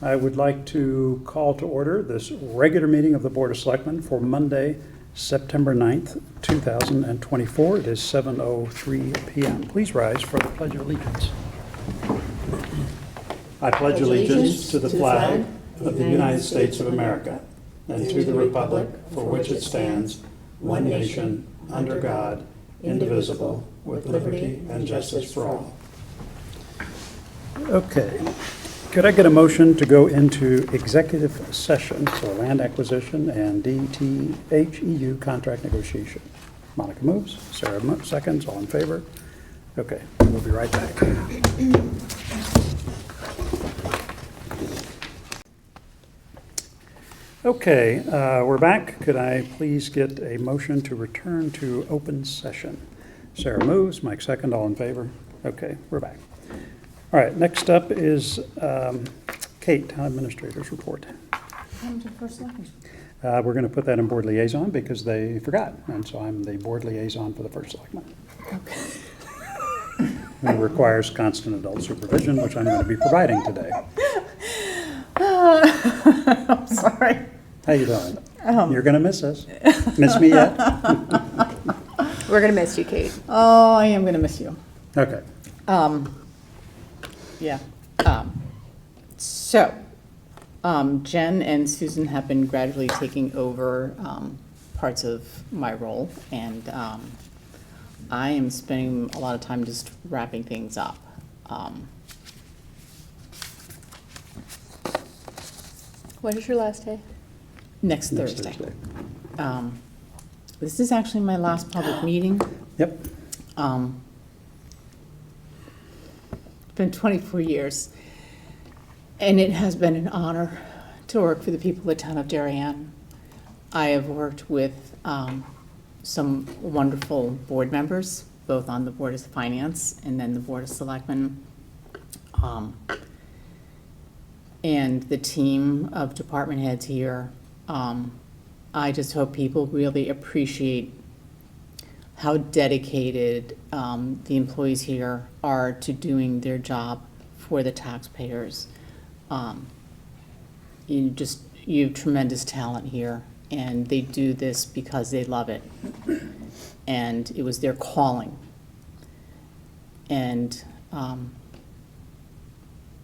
I would like to call to order this regular meeting of the Board of Selectmen for Monday, September 9th, 2024. It is 7:03 p.m. Please rise for the Pledge of Allegiance. I pledge allegiance to the flag of the United States of America and to the republic for which it stands, one nation, under God, indivisible, with liberty and justice for all. Okay. Could I get a motion to go into executive session for land acquisition and DTHEU contract negotiation? Monica moves, Sarah seconds, all in favor? Okay, we'll be right back. Okay, we're back. Could I please get a motion to return to open session? Sarah moves, Mike second, all in favor? Okay, we're back. All right, next up is Kate, Town Administrator's report. We're going to put that in Board Liaison because they forgot, and so I'm the Board Liaison for the First Selectman. Okay. It requires constant adult supervision, which I'm going to be providing today. I'm sorry. How you doing? You're going to miss us. Miss me yet? We're going to miss you, Kate. Oh, I am going to miss you. Okay. Yeah. So, Jen and Susan have been gradually taking over parts of my role, and I am spending a lot of time just wrapping things up. When is your last day? Next Thursday. This is actually my last public meeting. Yep. It's been 24 years, and it has been an honor to work for the people of the town of Darien. I have worked with some wonderful board members, both on the Board of Finance and then the Board of Selectmen. And the team of department heads here. I just hope people really appreciate how dedicated the employees here are to doing their job for the taxpayers. You have tremendous talent here, and they do this because they love it. And it was their calling. And I'm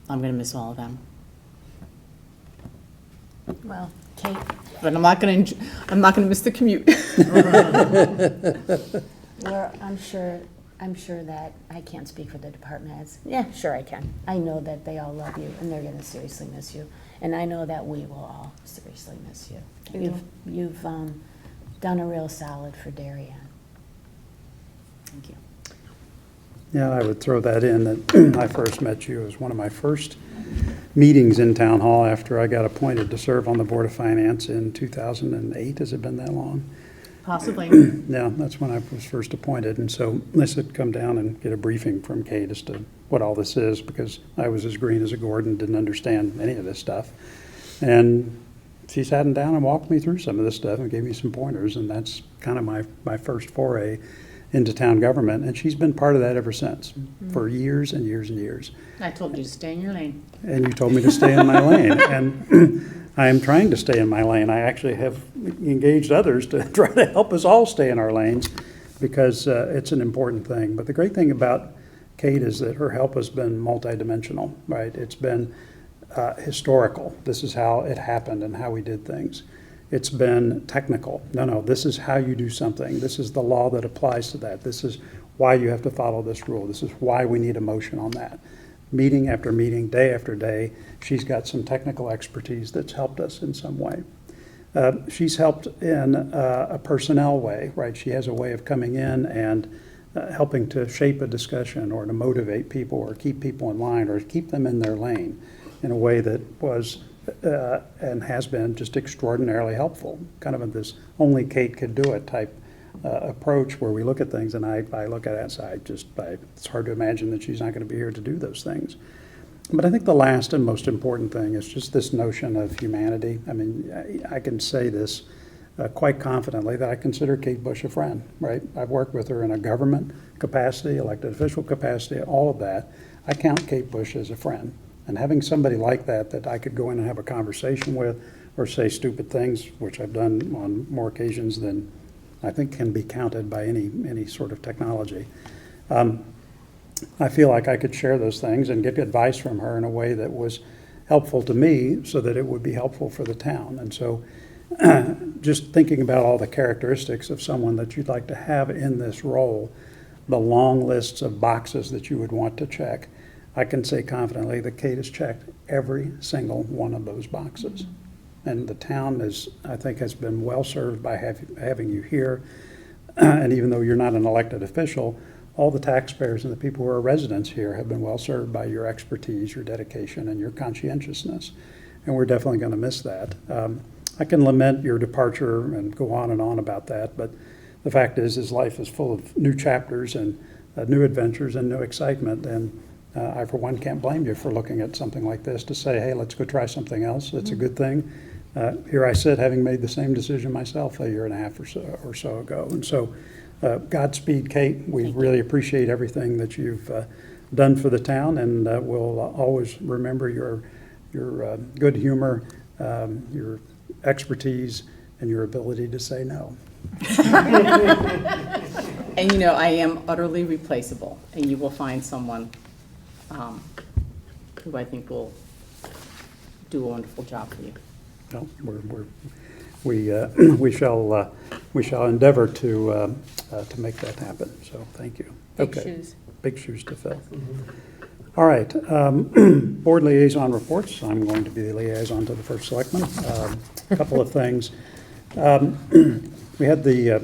gonna miss all of them. Well, Kate. But I'm not gonna miss the commute. Well, I'm sure that, I can't speak for the department heads. Yeah, sure I can. I know that they all love you and they're gonna seriously miss you. And I know that we will all seriously miss you. You've done a real solid for Darien. Thank you. Yeah, I would throw that in that I first met you. It was one of my first meetings in Town Hall after I got appointed to serve on the Board of Finance in 2008. Has it been that long? Possibly. Yeah, that's when I was first appointed. And so I said, come down and get a briefing from Kate as to what all this is, because I was as green as a gourd and didn't understand any of this stuff. And she sat down and walked me through some of this stuff and gave me some pointers. And that's kind of my first foray into town government. And she's been part of that ever since, for years and years and years. I told you to stay in your lane. And you told me to stay in my lane. And I am trying to stay in my lane. I actually have engaged others to try to help us all stay in our lanes, because it's an important thing. But the great thing about Kate is that her help has been multidimensional, right? It's been historical. This is how it happened and how we did things. It's been technical. No, this is how you do something. This is the law that applies to that. This is why you have to follow this rule. This is why we need a motion on that. Meeting after meeting, day after day, she's got some technical expertise that's helped us in some way. She's helped in a personnel way, right? She has a way of coming in and helping to shape a discussion or to motivate people or keep people in line or keep them in their lane in a way that was and has been just extraordinarily helpful, kind of this only Kate could do it type approach where we look at things, and I look at it and it's hard to imagine that she's not going to be here to do those things. But I think the last and most important thing is just this notion of humanity. I mean, I can say this quite confidently that I consider Kate Bush a friend, right? I've worked with her in a government capacity, elected official capacity, all of that. I count Kate Bush as a friend. And having somebody like that I could go in and have a conversation with or say stupid things, which I've done on more occasions than I think can be counted by any sort of technology. I feel like I could share those things and get advice from her in a way that was helpful to me so that it would be helpful for the town. And so just thinking about all the characteristics of someone that you'd like to have in this role, the long lists of boxes that you would want to check, I can say confidently that Kate has checked every single one of those boxes. And the town is, I think, has been well served by having you here. And even though you're not an elected official, all the taxpayers and the people who are residents here have been well served by your expertise, your dedication, and your conscientiousness. And we're definitely going to miss that. I can lament your departure and go on and on about that, but the fact is life is full of new chapters and new adventures and new excitement. And I, for one, can't blame you for looking at something like this to say, hey, let's go try something else. It's a good thing. Here I sit, having made the same decision myself a year and a half or so ago. And so Godspeed, Kate. We really appreciate everything that you've done for the town, and we'll always remember your good humor, your expertise, and your ability to say no. And you know, I am utterly replaceable, and you will find someone who I think will do a wonderful job for you. No, we shall endeavor to make that happen. So thank you. Big Okay. shoes. Big shoes to fill. All right. Board liaison reports. I'm going to be the liaison to the first selectman. A couple of things. We had this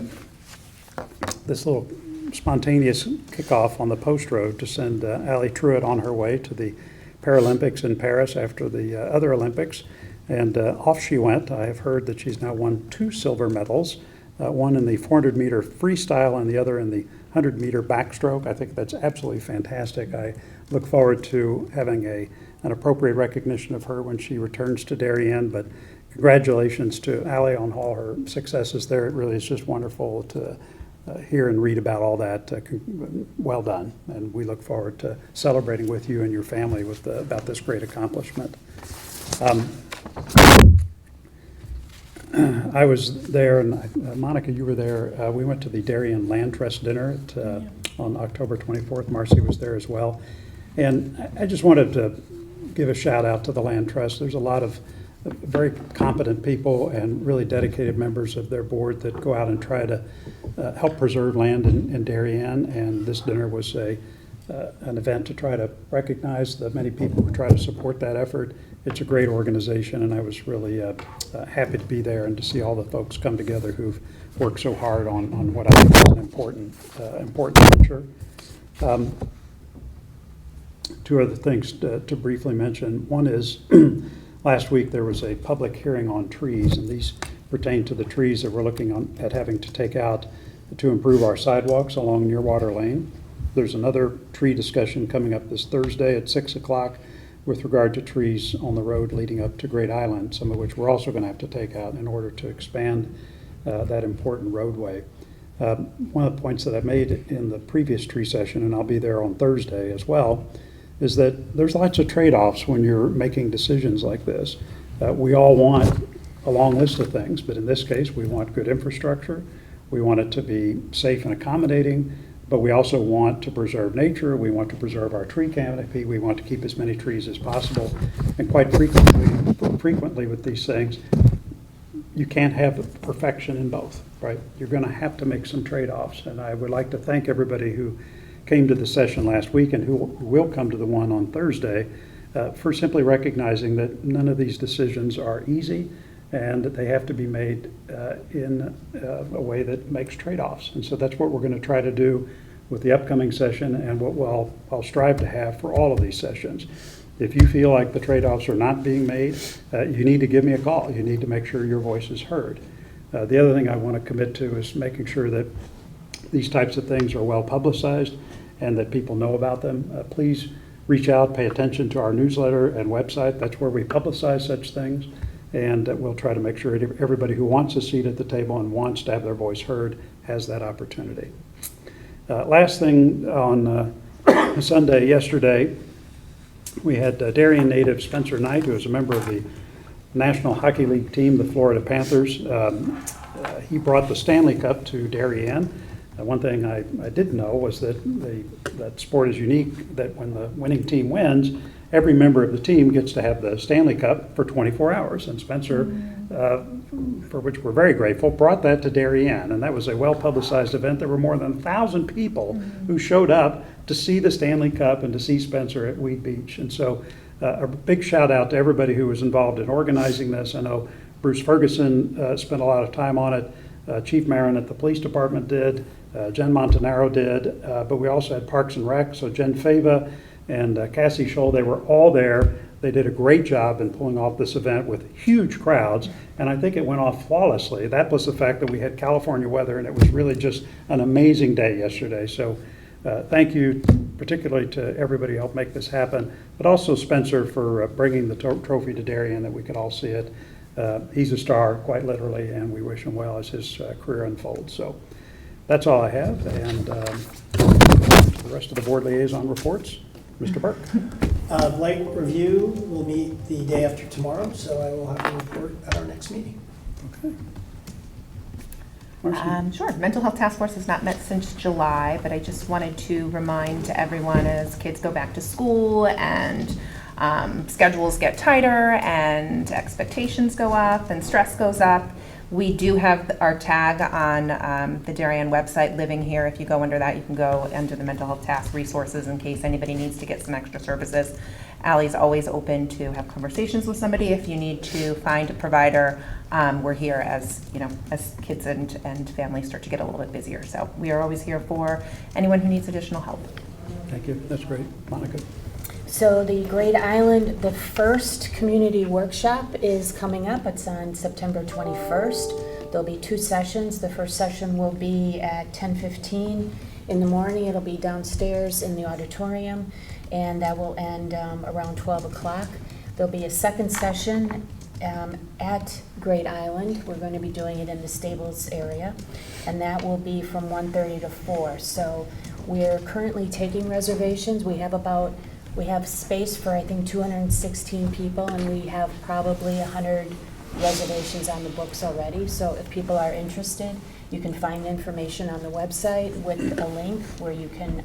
little spontaneous kickoff on the post road to send Allie Truitt on her way to the Paralympics in Paris after the other Olympics. And off she went. I have heard that she's now won 2 silver medals, one in the 400-meter freestyle and the other in the 100-meter backstroke. I think that's absolutely fantastic. I look forward to having an appropriate recognition of her when she returns to Darien. But congratulations to Allie on all her successes there. It really is just wonderful to hear and read about all that. Well done. And we look forward to celebrating with you and your family about this great accomplishment. I was there, and Monica, you were there. We went to the Darien Land Trust dinner on October 24th. Marcy was there as well. And I just wanted to give a shout out to the Land Trust. There's a lot of very competent people and really dedicated members of their board that go out and try to help preserve land in Darien. And this dinner was an event to try to recognize the many people who try to support that effort. It's a great organization, and I was really happy to be there and to see all the folks come together who've worked so hard on what I think is an important venture. 2 other things to briefly mention. One is last week there was a public hearing on trees, and these pertain to the trees that we're looking at having to take out to improve our sidewalks along Nearwater Lane. There's another tree discussion coming up this Thursday at 6 o'clock with regard to trees on the road leading up to Great Island, some of which we're also going to have to take out in order to expand that important roadway. One of the points that I made in the previous tree session, and I'll be there on Thursday as well, is that there's lots of trade-offs when you're making decisions like this. We all want a long list of things, but in this case, we want good infrastructure. We want it to be safe and accommodating, but we also want to preserve nature. We want to preserve our tree canopy. We want to keep as many trees as possible. And quite frequently with these things, you can't have perfection in both, right? You're going to have to make some trade-offs. And I would like to thank everybody who came to the session last week and who will come to the one on Thursday for simply recognizing that none of these decisions are easy and that they have to be made in a way that makes trade-offs. And so that's what we're going to try to do with the upcoming session and what I'll strive to have for all of these sessions. If you feel like the trade-offs are not being made, you need to give me a call. You need to make sure your voice is heard. The other thing I want to commit to is making sure that these types of things are well publicized and that people know about them. Please reach out, pay attention to our newsletter and website. That's where we publicize such things. And we'll try to make sure everybody who wants a seat at the table and wants to have their voice heard has that opportunity. Last thing, on Sunday, yesterday, We had Darien native Spencer Knight, who is a member of the National Hockey League team, the Florida Panthers. He brought the Stanley Cup to Darien. One thing I didn't know was that that sport is unique, that when the winning team wins, every member of the team gets to have the Stanley Cup for 24 hours. And Spencer, for which we're very grateful, brought that to Darien. And that was a well-publicized event. There were more than 1,000 people who showed up to see the Stanley Cup and to see Spencer at Weed Beach. And so a big shout out to everybody who was involved in organizing this. I know Bruce Ferguson spent a lot of time on it. Chief Marin at the police department did. Jen Montanaro did. But we also had Parks and Rec. So Jen Fava and Cassie Scholl, they were all there. They did a great job in pulling off this event with huge crowds, and I think it went off flawlessly. That plus the fact that we had California weather, and it was really just an amazing day yesterday. So thank you particularly to everybody who helped make this happen, but also Spencer for bringing the trophy to Darien that we could all see it. He's a star, quite literally, and we wish him well as his career unfolds. So that's all I have, and the rest of the board liaison reports. Mr. Burke. Light review will meet the day after tomorrow, so I will have a report at our next meeting. Okay. Marcy? Sure. Mental Health Task Force has not met since July, but I just wanted to remind everyone as kids go back to school and schedules get tighter and expectations go up and stress goes up. We do have our tag on the Darien website, Living Here. If you go under that, you can go under the Mental Health Task Resources in case anybody needs to get some extra services. Allie's always open to have conversations with somebody. If you need to find a provider, we're here as as kids and families start to get a little bit busier. So we are always here for anyone who needs additional help. Thank you. That's great. Monica? So the Great Island, the first community workshop is coming up. It's on September 21st. There'll be 2 sessions. The first session will be at 10:15 in the morning. It'll be downstairs in the auditorium, and that will end around 12 o'clock. There'll be a second session at Great Island. We're going to be doing it in the stables area, and that will be from 1:30 to 4. So we're currently taking reservations. We have space for, I think, 216 people, and we have probably 100 reservations on the books already. So if people are interested, you can find information on the website with a link where you can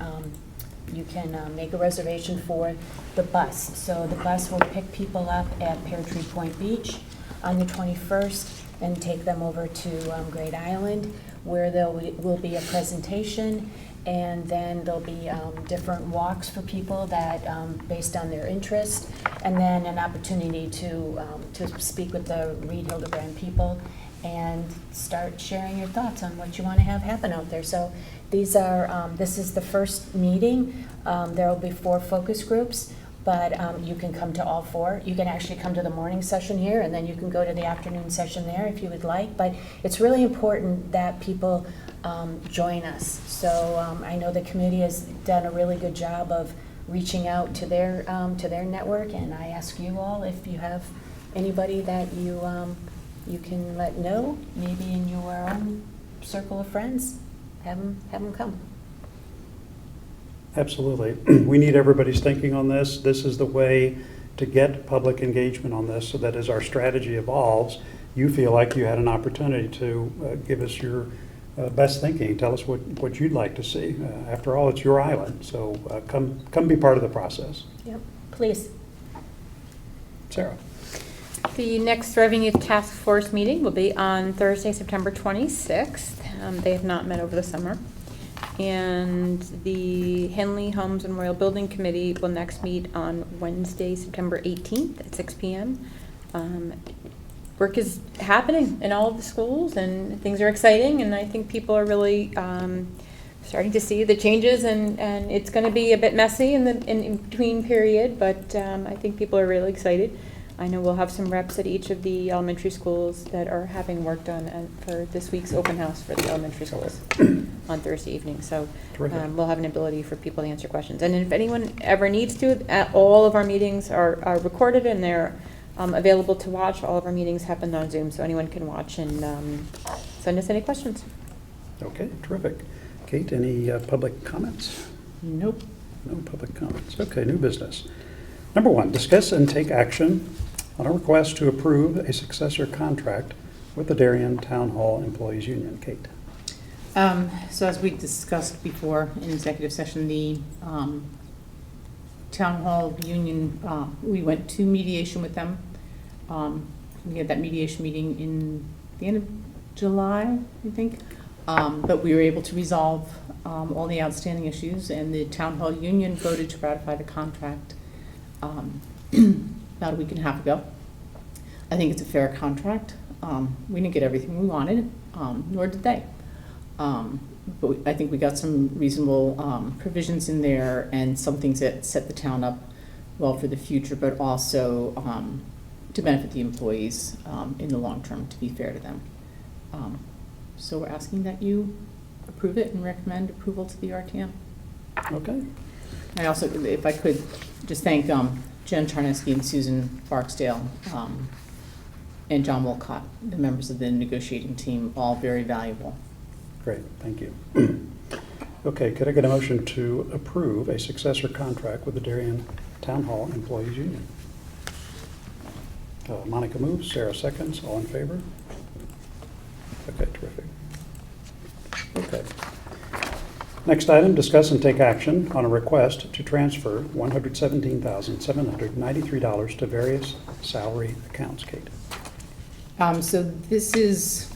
make a reservation for the bus. So the bus will pick people up at Pear Tree Point Beach on the 21st and take them over to Great Island, where there will be a presentation, and then there'll be different walks for people that based on their interest, and then an opportunity to speak with the Reed Hildebrand people and start sharing your thoughts on what you want to have happen out there. So these are this is the first meeting. There will be 4 focus groups, but you can come to all 4. You can actually come to the morning session here, and then you can go to the afternoon session there if you would like. But it's really important that people join us. So I know the committee has done a really good job of reaching out to their network, and I ask you all if you have anybody that you can let know, maybe in your own circle of friends, have them come. Absolutely. We need everybody's thinking on this. This is the way to get public engagement on this, so that as our strategy evolves, you feel like you had an opportunity to give us your best thinking. Tell us what you'd like to see. After all, it's your island, so come be part of the process. Yep, please. Sarah? The next Revenue Task Force meeting will be on Thursday, September 26th. They have not met over the summer. And the Henley Homes and Royal Building Committee will next meet on Wednesday, September 18th at 6 p.m. Work is happening in all of the schools, and things are exciting, and I think people are really starting to see the changes, and it's going to be a bit messy in the in between period, but I think people are really excited. I know we'll have some reps at each of the elementary schools that are having work done for this week's open house for the elementary schools on Thursday evening. So we'll have an ability for people to answer questions. And if anyone ever needs to, all of our meetings are recorded, and they're available to watch. All of our meetings happen on Zoom, so anyone can watch and send us any questions. Okay, terrific. Kate, any public comments? Nope. No public comments. Okay, new business. Number 1, discuss and take action on a request to approve a successor contract with the Darien Town Hall Employees Union. Kate? So as we discussed before in executive session, the Town Hall Union, we went to mediation with them. We had that mediation meeting in the end of July, I think. But we were able to resolve all the outstanding issues, and the Town Hall Union voted to ratify the contract about a week and a half ago. I think it's a fair contract. We didn't get everything we wanted, nor did they. But I think we got some reasonable provisions in there and some things that set the town up well for the future, but also to benefit the employees in the long term, to be fair to them. So we're asking that you approve it and recommend approval to the RTM. Okay. I also, if I could, just thank Jen Charneski and Susan Barksdale and John Wolcott, the members of the negotiating team, all very valuable. Great, thank you. Okay, could I get a motion to approve a successor contract with the Darien Town Hall Employees Union? Monica moves, Sarah seconds, all in favor? Okay, terrific. Okay. Next item, discuss and take action on a request to transfer $117,793 to various salary accounts. Kate? So this is,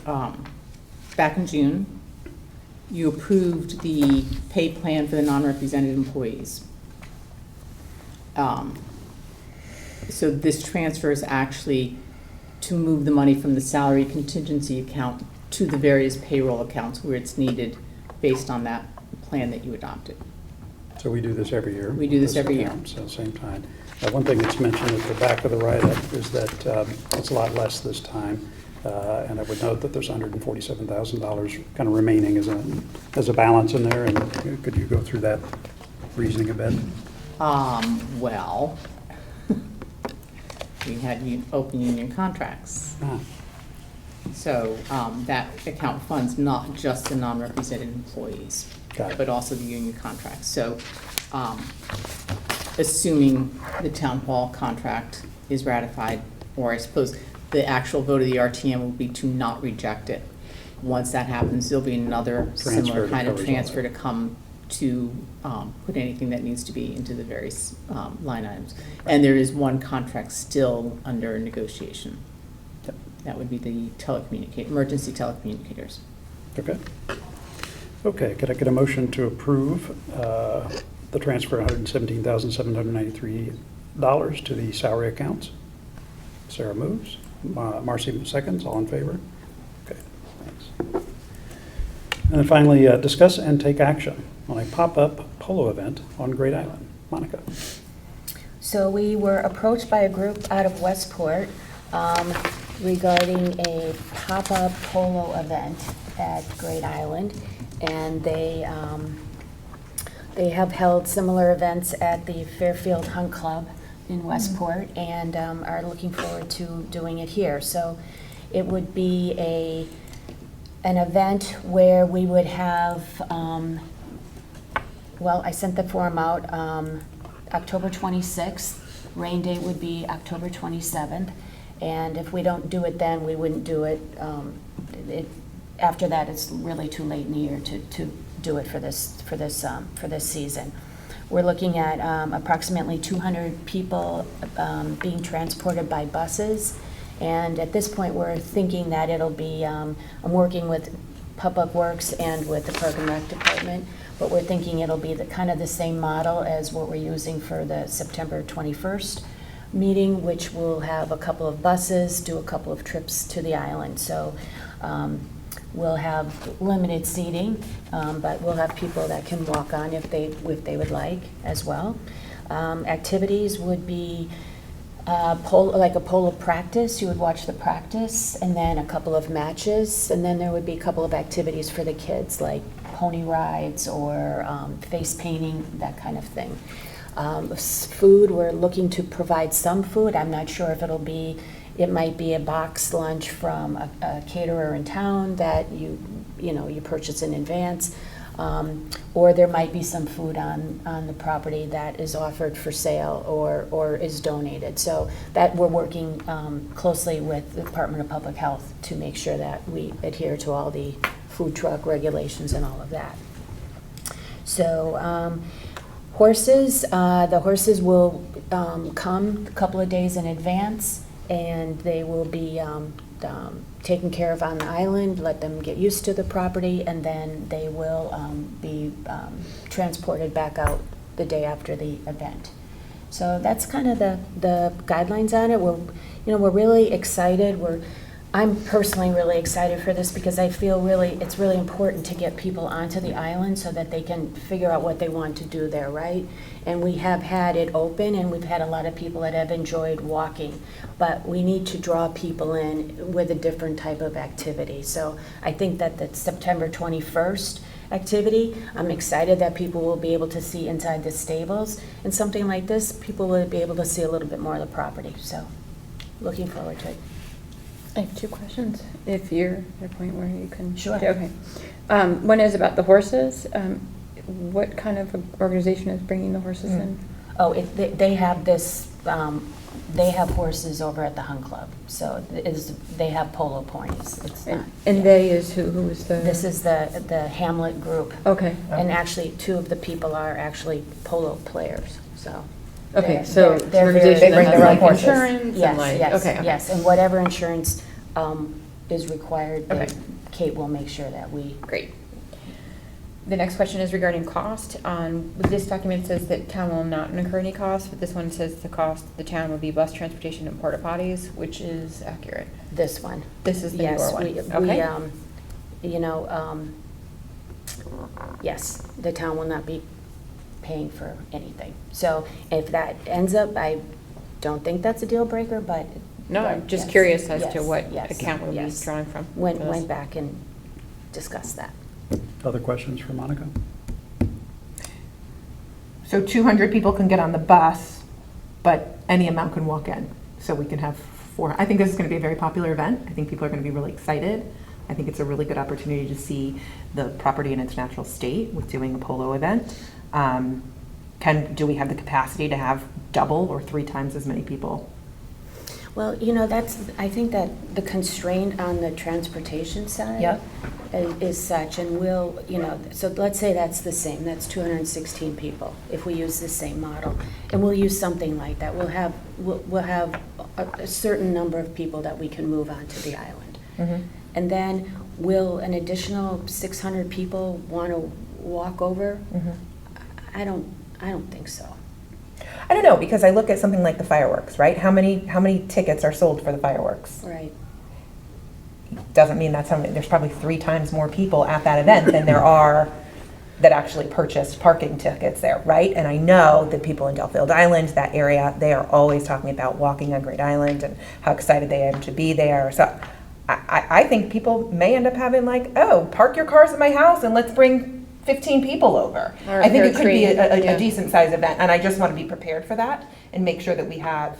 back in June, you approved the pay plan for the non-represented employees. So this transfer is actually to move the money from the salary contingency account to the various payroll accounts where it's needed based on that plan that you adopted. So we do this every year? We do this every year. Accounts at the same time. One thing that's mentioned at the back of the write-up is that it's a lot less this time. And I would note that there's $147,000 kind of remaining as a balance in there. And could you go through that reasoning a bit? Well, we had open union contracts. Ah, So that account funds not just the non-represented employees, Got it. but also the union contracts. So assuming the town hall contract is ratified, or I suppose the actual vote of the RTM will be to not reject it. Once that happens, there'll be another similar kind of transfer to come to put anything that needs to be into the various line items. And there is one contract still under negotiation. Yep. That would be the emergency telecommunicators. Okay. Okay, could I get a motion to approve the transfer of $117,793 to the salary accounts? Sarah moves. Marcy seconds. All in favor? Okay, thanks. And then finally, discuss and take action on a pop-up polo event on Great Island. Monica? So we were approached by a group out of Westport regarding a pop-up polo event at Great Island. And they have held similar events at the Fairfield Hunt Club in Westport and are looking forward to doing it here. So it would be an event where we would have, well, I sent the form out October 26th. Rain date would be October 27th. And if we don't do it then, we wouldn't do it. After that, it's really too late in the year to do it for this season. We're looking at approximately 200 people being transported by buses. And at this point, we're thinking that it'll be, I'm working with Public Works and with the Park and Rec Department, but we're thinking it'll be kind of the same model as what we're using for the September 21st meeting, which will have a couple of buses, do a couple of trips to the island. So we'll have limited seating, but we'll have people that can walk on if they would like as well. Activities would be like a polo practice. You would watch the practice, and then a couple of matches, and then there would be a couple of activities for the kids, like pony rides or face painting, that kind of thing. Food, we're looking to provide some food. I'm not sure if it might be a box lunch from a caterer in town that you purchase in advance. Or there might be some food on the property that is offered for sale or is donated. So that we're working closely with the Department of Public Health to make sure that we adhere to all the food truck regulations and all of that. So horses, the horses will come a couple of days in advance, and they will be taken care of on the island, let them get used to the property, and then they will be transported back out the day after the event. So that's kind of the guidelines on it. We're really excited. I'm personally really excited for this because I feel it's really important to get people onto the island so that they can figure out what they want to do there, right? And we have had it open, and we've had a lot of people that have enjoyed walking, but we need to draw people in with a different type of activity. So I think that the September 21st activity, I'm excited that people will be able to see inside the stables, and something like this, people will be able to see a little bit more of the property. So looking forward to it. I have two questions, if you're at a point where you can. Sure. Okay. One is about the horses. What kind of organization is bringing the horses in? Oh, they have this, they have horses over at the Hunt Club, so they have polo ponies. It's not. And they is who is the? This is the Hamlet group. Okay. And actually, two of the people are actually polo players, so. Okay, they're- so they're it's an very- organization They that bring has their own like horses. insurance Yes, and like, yes, okay. yes, and whatever insurance is required, Okay. Kate will make sure that we. Great. The next question is regarding cost. This document says that town will not incur any cost, but this one says the cost of the town will be bus transportation and porta potties, which is accurate. This one. This is the Yes, newer one. we, Okay. Yes, the town will not be paying for anything. So if that ends up, I don't think that's a deal breaker, but. No, but I'm just yes, curious as to yes, what yes, account we'll be yes. drawing from. Went for this. back and discussed that. Other questions for Monica? So 200 people can get on the bus, but any amount can walk in. So we can have I think this is going to be a very popular event. I think people are going to be really excited. I think it's a really good opportunity to see the property in its natural state with doing a polo event. Do we have the capacity to have double or 3 times as many people? Well, I think that the constraint on the transportation side. Yep. Is such, and so let's say that's the same, that's 216 people, if we use the same model. And we'll use something like that. We'll have a certain number of people that we can move onto the island. Mm-hmm. And then will an additional 600 people want to walk over? Mm-hmm. I don't think so. I don't know, because I look at something like the fireworks, right? How many tickets are sold for the fireworks? Right. Doesn't mean that's there's probably 3 times more people at that event than there are that actually purchased parking tickets there, right? And I know that people in Duffield Island, that area, they are always talking about walking on Great Island and how excited they are to be there. So I think people may end up having park your cars at my house and let's bring 15 people over. Or I think a it could be tree, a decent sized event, and I just want to be prepared for that and make sure that we have,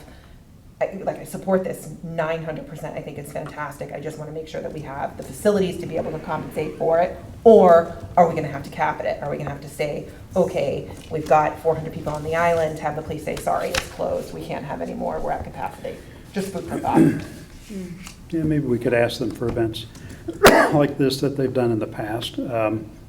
I support this 900%. I think it's fantastic. I just want to make sure that we have the facilities to be able to compensate for it. Or are we going to have to cap it? Are we going to have to say, okay, we've got 400 people on the island, have the police say, sorry, it's closed, we can't have any more, we're at capacity. Just food for thought. Yeah, maybe we could ask them for events like this that they've done in the past.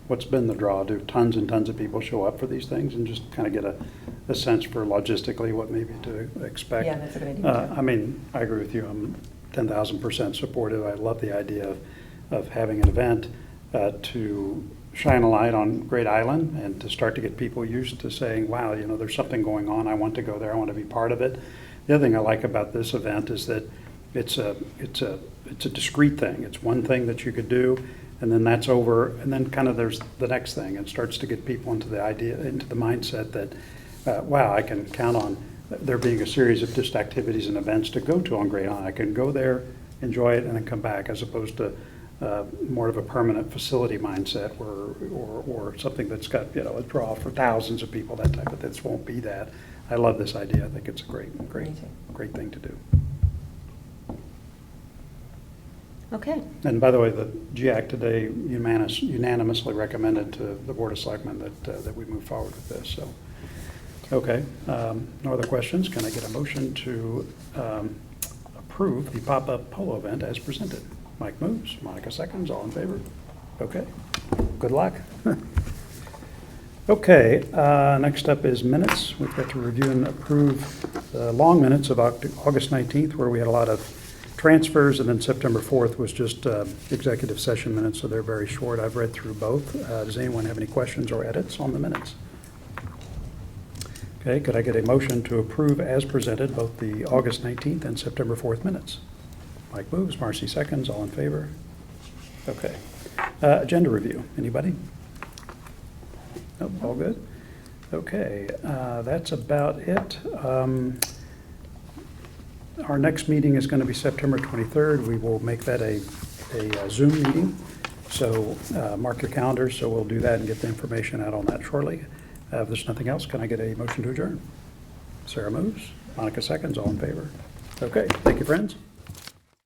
What's been the draw? Do tons and tons of people show up for these things, and just kind of get a sense for logistically what maybe to expect? Yeah, that's a good idea. I agree with you. I'm 10,000% supportive. I love the idea of having an event to shine a light on Great Island and to start to get people used to saying, wow, there's something going on. I want to go there. I want to be part of it. The other thing I like about this event is that it's a discrete thing. It's one thing that you could do, and then that's over, and then kind of there's the next thing. It starts to get people into the mindset that, wow, I can count on there being a series of just activities and events to go to on Great Island. I can go there, enjoy it, and then come back, as opposed to more of a permanent facility mindset or something that's got, a draw for thousands of people, that type of thing. This won't be that. I love this idea. I think it's a great thing to do. Okay. And by the way, the GIAC today unanimously recommended to the Board of Selectmen that we move forward with this, so. Okay, no other questions? Can I get a motion to approve the pop-up polo event as presented? Mike moves, Monica seconds, all in favor? Okay, good luck. Okay, next up is minutes. We've got to review and approve the long minutes of August 19th, where we had a lot of transfers, and then September 4th was just executive session minutes, so they're very short. I've read through both. Does anyone have any questions or edits on the minutes? Okay, could I get a motion to approve as presented both the August 19th and September 4th minutes? Mike moves, Marcy seconds, all in favor? Okay. Agenda review, anybody? Nope, all good? Okay, that's about it. Our next meeting is going to be September 23rd. We will make that a Zoom meeting. So mark your calendars, so we'll do that and get the information out on that shortly. If there's nothing else, can I get a motion to adjourn? Sarah moves, Monica seconds, all in favor? Okay, thank you, friends.